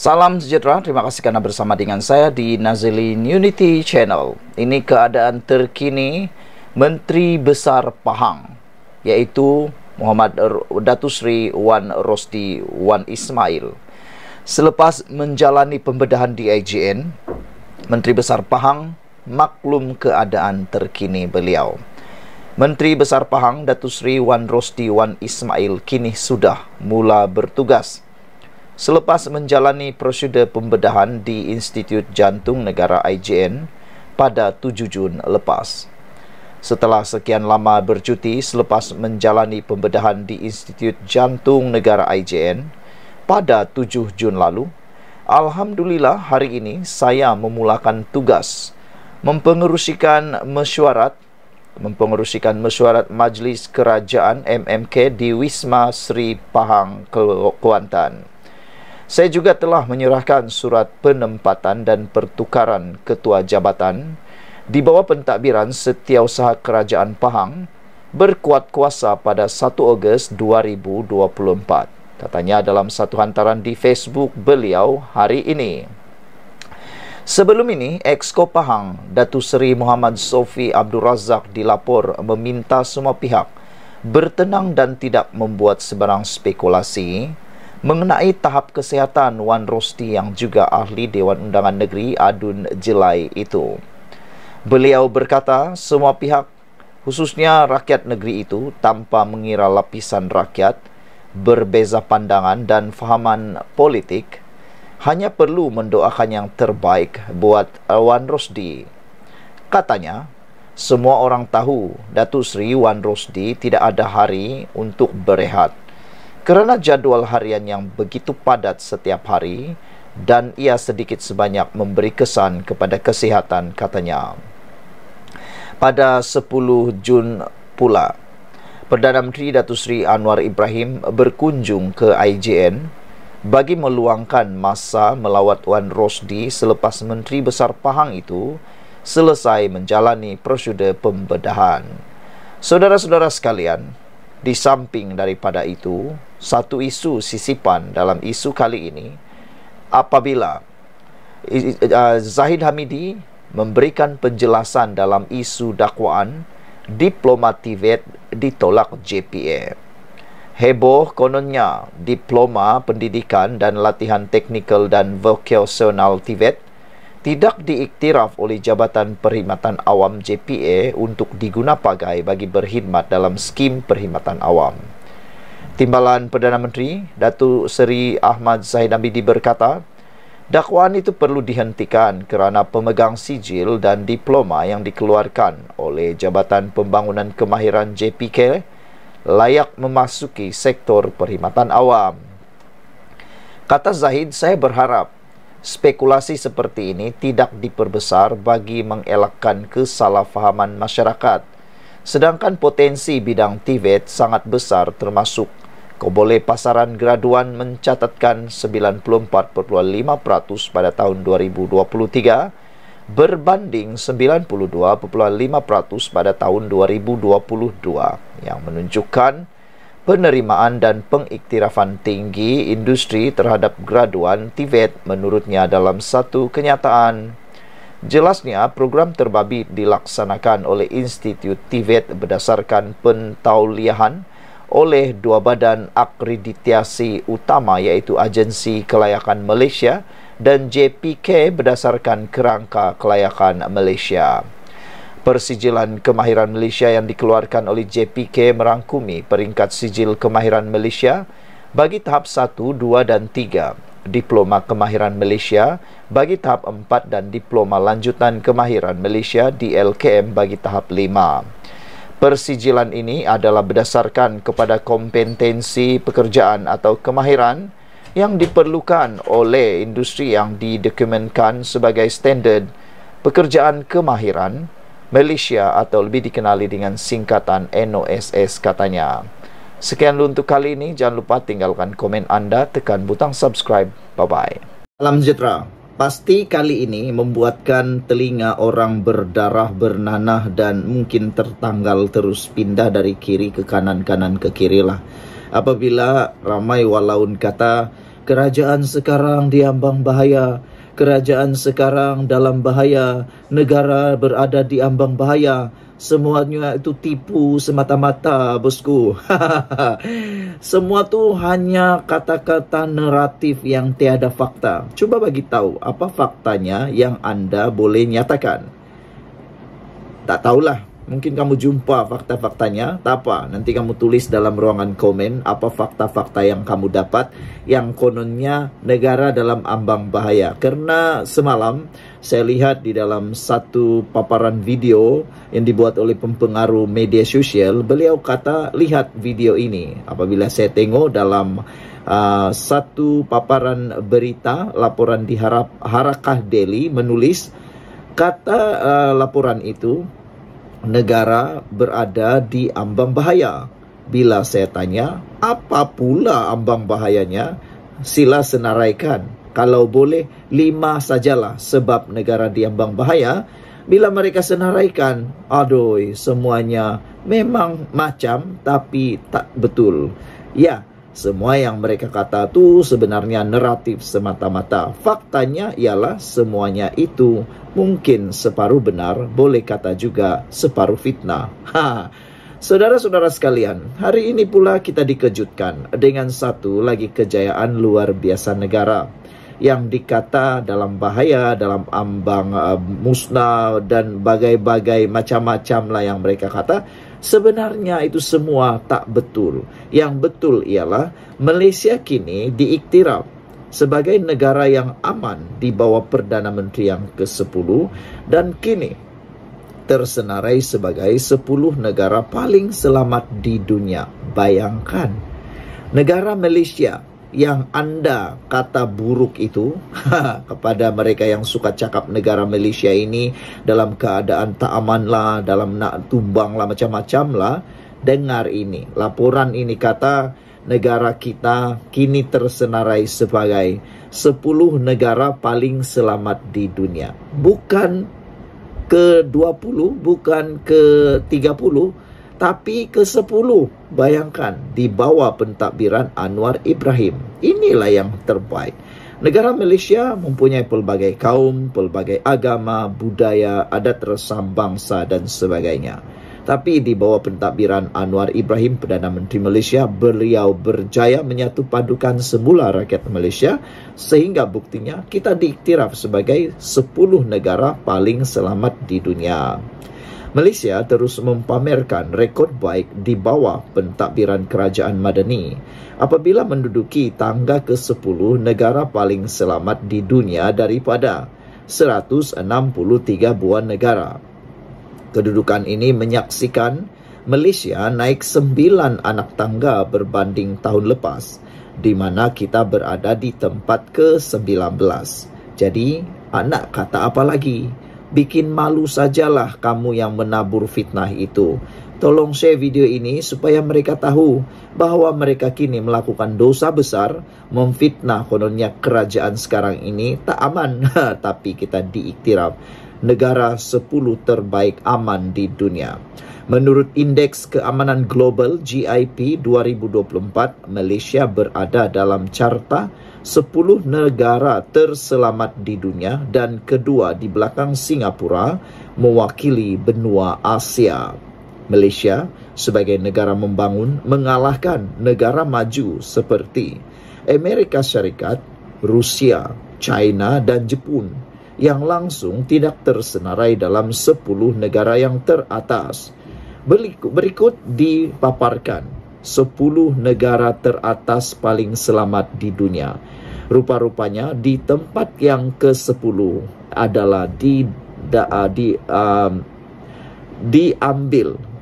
Salam sejahtera, terima kasih karena bersama dengan saya di Nazilin Unity Channel. Ini keadaan terkini Menteri Besar Pahang, yaitu Muhammad Datuk Seri Wan Rosdi Wan Ismail. Selepas menjalani pembedahan di IJN, Menteri Besar Pahang maklum keadaan terkini beliau. Menteri Besar Pahang Datuk Seri Wan Rosdi Wan Ismail kini sudah mula bertugas. Selepas menjalani prosedur pembedahan di Institut Jantung Negara IJN pada 7 Jun lepas. Setelah sekian lama bercuti selepas menjalani pembedahan di Institut Jantung Negara IJN pada 7 Jun lalu, alhamdulillah hari ini saya memulakan tugas mempengerusikan mesyuarat Majlis Kerajaan MMK di Wisma Sri Pahang, Kuantan. Saya juga telah menyerahkan surat penempatan dan pertukaran ketua jabatan di bawah pentadbiran Setiausaha Kerajaan Pahang berkuat kuasa pada 1 Ogos 2024. Katanya dalam satu hantaran di Facebook beliau hari ini. Sebelum ini, Exco Pahang, Datuk Seri Muhammad Sofi Abdul Razak dilapor meminta semua pihak bertenang dan tidak membuat sebarang spekulasi mengenai tahap kesihatan Wan Rosdi yang juga ahli Dewan Undangan Negeri Adun Jelai itu. Beliau berkata semua pihak, khususnya rakyat negeri itu, tanpa mengira lapisan rakyat, berbeza pandangan dan fahaman politik, hanya perlu mendoakan yang terbaik buat Wan Rosdi. Katanya, semua orang tahu Datuk Seri Wan Rosdi tidak ada hari untuk berehat kerana jadual harian yang begitu padat setiap hari dan ia sedikit sebanyak memberi kesan kepada kesihatan, katanya. Pada 10 Jun pula, Perdana Menteri Datuk Seri Anwar Ibrahim berkunjung ke IJN bagi meluangkan masa melawat Wan Rosdi selepas Menteri Besar Pahang itu selesai menjalani prosedur pembedahan. Saudara-saudara sekalian, di samping daripada itu, satu isu sisipan dalam isu kali ini apabila Zahid Hamidi memberikan penjelasan dalam isu dakwaan diploma TVET ditolak JPA. Heboh kononnya diploma pendidikan dan latihan teknikal dan vokasional TVET tidak diiktiraf oleh Jabatan Perkhidmatan Awam JPA untuk digunapakai bagi berkhidmat dalam skim perkhidmatan awam. Timbalan Perdana Menteri Datuk Seri Ahmad Zahid Hamidi berkata, dakwaan itu perlu dihentikan kerana pemegang sijil dan diploma yang dikeluarkan oleh Jabatan Pembangunan Kemahiran JPK layak memasuki sektor perkhidmatan awam. Kata Zahid, saya berharap spekulasi seperti ini tidak diperbesar bagi mengelakkan kesalahfahaman masyarakat. Sedangkan potensi bidang TVET sangat besar termasuk Kobole pasaran graduan mencatatkan 94.5% pada tahun 2023 berbanding 92.5% pada tahun 2022 yang menunjukkan penerimaan dan pengiktirafan tinggi industri terhadap graduan TVET menurutnya dalam satu kenyataan. Jelasnya, program terbabit dilaksanakan oleh Institut TVET berdasarkan pentauliahan oleh dua badan akreditasi utama iaitu Agensi Kelayakan Malaysia dan JPK berdasarkan Kerangka Kelayakan Malaysia. Persijilan kemahiran Malaysia yang dikeluarkan oleh JPK merangkumi peringkat sijil kemahiran Malaysia bagi tahap 1, 2 dan 3, Diploma Kemahiran Malaysia bagi tahap 4 dan Diploma Lanjutan Kemahiran Malaysia DLKM bagi tahap 5. Persijilan ini adalah berdasarkan kepada kompetensi pekerjaan atau kemahiran yang diperlukan oleh industri yang didokumentkan sebagai standard pekerjaan kemahiran Malaysia atau lebih dikenali dengan singkatan NOSS, katanya. Sekian dulu untuk kali ini. Jangan lupa tinggalkan komen anda, tekan butang subscribe. Bye-bye. Salam sejahtera. Pasti kali ini membuatkan telinga orang berdarah, bernanah dan mungkin tertanggal terus pindah dari kiri ke kanan, kanan ke kiri lah. Apabila ramai walaun kata Kerajaan sekarang diambang bahaya. Kerajaan sekarang dalam bahaya. Negara berada di ambang bahaya. Semuanya itu tipu semata-mata, bosku. Semua tu hanya kata-kata naratif yang tiada fakta. Cuba bagi tahu apa faktanya yang anda boleh nyatakan. Tak tahulah. Mungkin kamu jumpa fakta-faktanya, tak apa. Nanti kamu tulis dalam ruangan komen apa fakta-fakta yang kamu dapat yang kononnya negara dalam ambang bahaya. Karena semalam saya lihat di dalam satu paparan video yang dibuat oleh pempengaruh media sosial, beliau kata, lihat video ini. Apabila saya tengok dalam satu paparan berita, laporan di Harakah Daily menulis, kata laporan itu, negara berada di ambang bahaya. Bila saya tanya, apa pula ambang bahayanya? Sila senaraikan. Kalau boleh, 5 sajalah sebab negara di ambang bahaya. Bila mereka senaraikan, aduh, semuanya memang macam tapi tak betul. Ya, semua yang mereka kata tu sebenarnya naratif semata-mata. Faktanya ialah semuanya itu mungkin separuh benar, boleh kata juga separuh fitnah. Saudara-saudara sekalian, hari ini pula kita dikejutkan dengan satu lagi kejayaan luar biasa negara yang dikata dalam bahaya, dalam ambang musnah dan bagai-bagai macam-macam lah yang mereka kata. Sebenarnya itu semua tak betul. Yang betul ialah Malaysia kini diiktiraf sebagai negara yang aman di bawah Perdana Menteri yang ke-10 dan kini tersenarai sebagai 10 negara paling selamat di dunia. Bayangkan, negara Malaysia yang anda kata buruk itu kepada mereka yang suka cakap negara Malaysia ini dalam keadaan tak aman lah, dalam nak tumbang lah, macam-macam lah. Dengar ini, laporan ini kata negara kita kini tersenarai sebagai 10 negara paling selamat di dunia. Bukan ke-20, bukan ke-30, tapi ke-10. Bayangkan, di bawah pentadbiran Anwar Ibrahim. Inilah yang terbaik. Negara Malaysia mempunyai pelbagai kaum, pelbagai agama, budaya, adat resam bangsa dan sebagainya. Tapi di bawah pentadbiran Anwar Ibrahim, Perdana Menteri Malaysia, beliau berjaya menyatu padukan semula rakyat Malaysia sehingga buktinya kita diiktiraf sebagai 10 negara paling selamat di dunia. Malaysia terus mempamerkan rekod baik di bawah pentadbiran kerajaan Madani apabila menduduki tangga ke-10 negara paling selamat di dunia daripada 163 buah negara. Kedudukan ini menyaksikan Malaysia naik 9 anak tangga berbanding tahun lepas, di mana kita berada di tempat ke-19. Jadi, anak kata apa lagi? Bikin malu sajalah kamu yang menabur fitnah itu. Tolong share video ini supaya mereka tahu bahawa mereka kini melakukan dosa besar, memfitnah kononnya kerajaan sekarang ini tak aman. Tapi kita diiktiraf negara 10 terbaik aman di dunia. Menurut Indeks Keamanan Global GIP 2024, Malaysia berada dalam carta 10 negara terselamat di dunia dan kedua di belakang Singapura mewakili benua Asia. Malaysia sebagai negara membangun mengalahkan negara maju seperti Amerika Syarikat, Rusia, China dan Jepun yang langsung tidak tersenarai dalam 10 negara yang teratas. Berikut dipaparkan 10 negara teratas paling selamat di dunia. Rupa-rupanya di tempat yang ke-10 adalah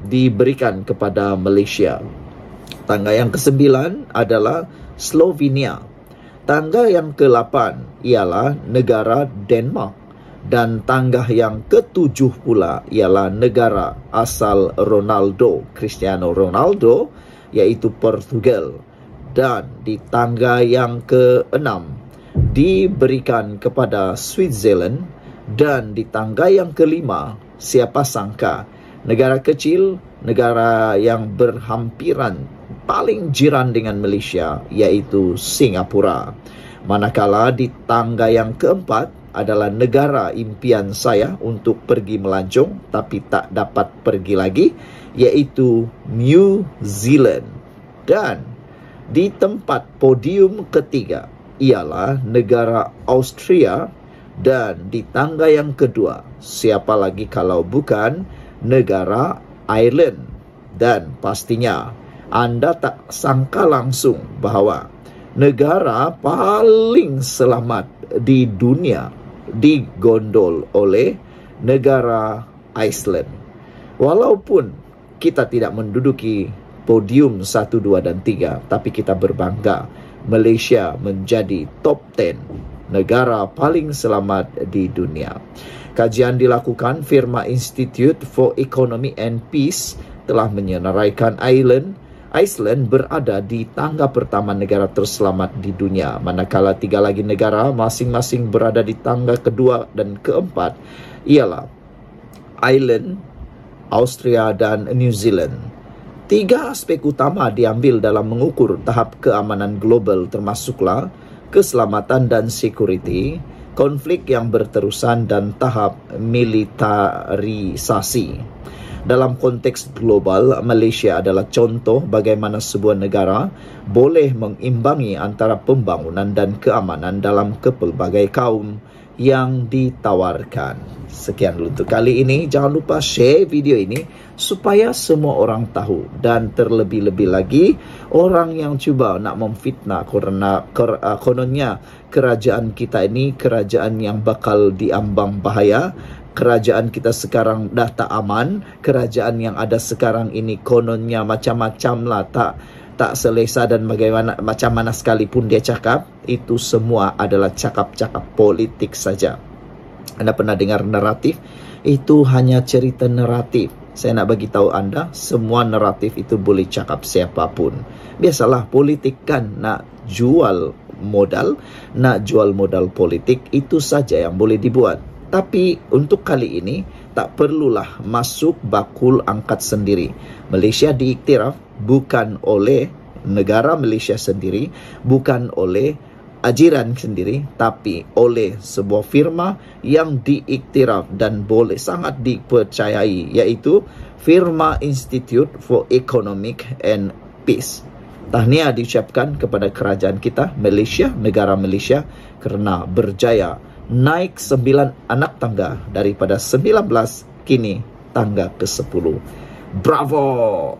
diberikan kepada Malaysia. Tangga yang ke-9 adalah Slovenia. Tangga yang ke-8 ialah negara Denmark. Dan tangga yang ke-7 pula ialah negara asal Ronaldo, Cristiano Ronaldo, iaitu Portugal. Dan di tangga yang ke-6 diberikan kepada Switzerland. Dan di tangga yang ke-5, siapa sangka, negara kecil, negara yang berhampiran paling jiran dengan Malaysia, yaitu Singapura. Manakala di tangga yang keempat adalah negara impian saya untuk pergi melancong tapi tak dapat pergi lagi, yaitu New Zealand. Dan di tempat podium ketiga ialah negara Austria, dan di tangga yang kedua siapa lagi kalau bukan negara Ireland. Dan pastinya anda tak sangka langsung bahawa negara paling selamat di dunia digondol oleh negara Iceland. Walaupun kita tidak menduduki podium 1, 2, dan 3, tapi kita berbangga Malaysia menjadi top 10 negara paling selamat di dunia. Kajian dilakukan firma Institute for Economy and Peace telah menyenaraikan Iceland berada di tangga pertama negara terselamat di dunia, manakala 3 lagi negara masing-masing berada di tangga kedua dan keempat ialah Ireland, Austria, dan New Zealand. 3 aspek utama diambil dalam mengukur tahap keamanan global, termasuklah keselamatan dan security, konflik yang berterusan, dan tahap militarisasi. Dalam konteks global, Malaysia adalah contoh bagaimana sebuah negara boleh mengimbangi antara pembangunan dan keamanan dalam pelbagai kaum yang ditawarkan. Sekian dulu untuk kali ini. Jangan lupa share video ini supaya semua orang tahu, dan terlebih-lebih lagi orang yang cuba nak memfitnah karena kononnya kerajaan kita ini kerajaan yang bakal diambang bahaya. Kerajaan kita sekarang dah tak aman. Kerajaan yang ada sekarang ini kononnya macam-macam lah, tak selesa, dan bagaimana macam mana sekalipun dia cakap, itu semua adalah cakap-cakap politik saja. Anda pernah dengar naratif? Itu hanya cerita naratif. Saya nak bagi tahu anda, semua naratif itu boleh cakap siapapun. Biasalah politik kan nak jual modal politik, itu saja yang boleh dibuat. Tapi untuk kali ini tak perlulah masuk bakul angkat sendiri. Malaysia diiktiraf bukan oleh negara Malaysia sendiri, bukan oleh ajiran sendiri, tapi oleh sebuah firma yang diiktiraf dan boleh sangat dipercayai, yaitu firma Institute for Economic and Peace. Tahniah diucapkan kepada kerajaan kita, Malaysia, negara Malaysia, kerana berjaya naik 9 anak tangga daripada 19, kini tangga ke-10. Bravo!